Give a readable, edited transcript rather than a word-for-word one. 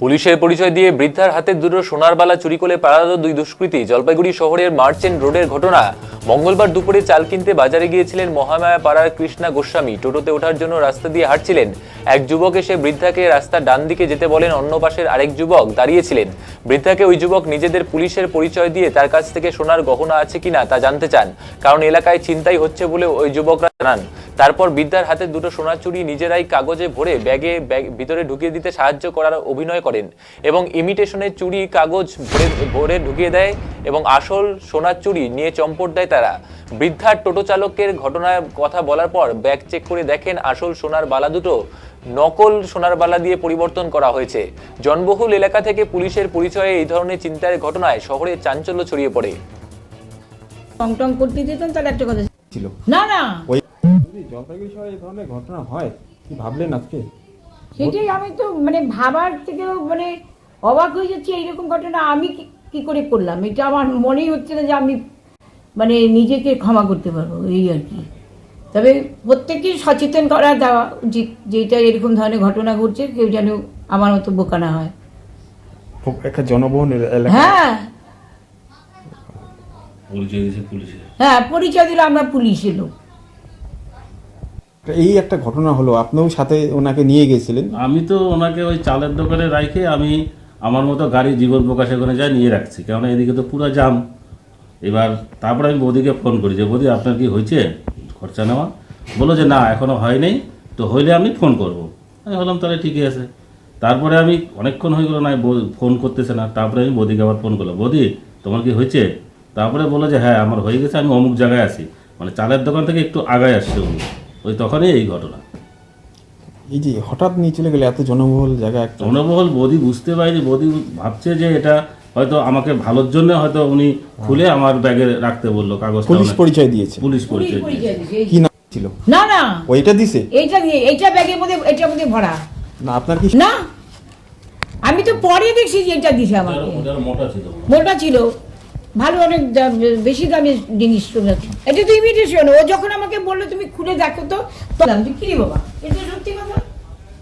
পুলিশের পরিচয় দিয়ে বৃদ্ধার হাতে দুটো সোনার বালা চুরি করে পালালো দুই দুষ্কৃতী। জলপাইগুড়ি শহরের মার্চেন্ট রোডের ঘটনা। মঙ্গলবার দুপুরে চাল কিনতে বাজারে গিয়েছিলেন মহামায়া পাড়ার কৃষ্ণা গোস্বামী। টোটোতে ওঠার জন্য রাস্তা দিয়ে হাঁটছিলেন। এক যুবক এসে বৃদ্ধাকে রাস্তার ডান দিকে যেতে বলেন। অন্য পাশের আরেক যুবক দাঁড়িয়েছিলেন। বৃদ্ধাকে ওই যুবক নিজেদের পুলিশের পরিচয় দিয়ে তার কাছ থেকে সোনার গহনা আছে কিনা তা জানতে চান, কারণ এলাকায় ছিনতাই হচ্ছে বলে ওই যুবকরা জানান। তারপর বৃদ্ধার হাতে দুটো সোনার চুড়ি নিজেরাই কাগজে ভরে ব্যাগে ভিতরে ঢুকিয়ে দিতে সাহায্য করার অভিনয় করেন এবং ইমিটেশনের চুড়ি কাগজ ভরে ঢুকিয়ে দেয় এবং আসল সোনার চুড়ি নিয়ে চম্পট দেয় তারা। বৃদ্ধার টোটো চালকের ঘটনার কথা বলার পর ব্যাগ চেক করে দেখেন আসল সোনার বালা দুটো নকল সোনার বালা দিয়ে পরিবর্তন করা হয়েছে। জনবহুল এলাকা থেকে পুলিশের পরিচয়ে এই ধরনের চিন্তার ঘটনায় শহরে চাঞ্চল্য ছড়িয়ে পড়ে। টং করতে দিতেন তাহলে একটা কথা ছিল না না ওই জলপাইগুড়ি শহরে এই ধরনের ঘটনা হয় কি ভাবলেন আজকে? সেটাই আমি তো ভাবার থেকেও অবাক হয়ে যাচ্ছি। এইরকম ঘটনা আমি কি করে করলাম, এটা আমার মনেই হচ্ছে না যে আমি নিজেকে ক্ষমা করতে পারবো, এই আর কি। তবে প্রত্যেককে সচেতন করা দেওয়া উচিত, যেটা এরকম ধরনের ঘটনা ঘটছে কেউ যেন আমার মতো বোকা না হয়। খুব একটা জনবহুল এলাকা। হ্যাঁ হ্যাঁ, পরিচয় দিলে আমরা পুলিশের লোক। এই একটা ঘটনা হলো, আপনিও সাথে ওনাকে নিয়ে গেছিলেন। আমি তো ওনাকে ওই চালের দোকানে রাখে আমি আমার মতো গাড়ি জীবন প্রকাশ ওখানে যাই নিয়ে রাখছি, কেননা এদিকে তো পুরো জাম। এবার তারপরে আমি বৌদিকে ফোন করি যে বৌদি আপনার কি হয়েছে খরচা নেওয়া? বললো যে না এখনও হয়নি, তো হইলে আমি ফোন করবো। আমি বললাম তাহলে ঠিকই আছে। তারপরে আমি অনেকক্ষণ হয়ে গেলো না ফোন করতেছে না, তারপরে আমি বৌদিকে আবার ফোন করলাম, বৌদি তোমার কি হয়েছে? তারপরে বললো যে হ্যাঁ আমার হয়ে গেছে, আমি অমুক জায়গায় আছি, চালের দোকান থেকে একটু আগায় আসছে উনি। ওই তখনই এই ঘটনা। এই যে হঠাৎ নিয়ে চলে গেলে এত জনবহুল জায়গা, একটা জনবহুল, বৌদি বুঝতে পারিনি, বৌদি ভাবছে যে এটা হয়তো আমাকে ভালোর জন্য হয়তো উনি খুলে আমার ব্যাগে রাখতে বললো কাগজ। পুলিশ পরিচয় দিয়েছে। পুলিশ পরিচয় দিয়েছে। কি নাম ছিল? না না ওইটা দিছে, এইটা ব্যাগের মধ্যে, এটার মধ্যে ভরা। না আপনার কি না আমি তো পরে দেখছি যে এটা দিছে আমাকে। মোটা ছিল, মোটা ছিল, ভালো, অনেক বেশি দামি জিনিস। এটা তো ইমিটেশন। ও যখন আমাকে বললো তুমি খুলে দেখো তো, কি রে বাবা, এটা সত্যি কথা।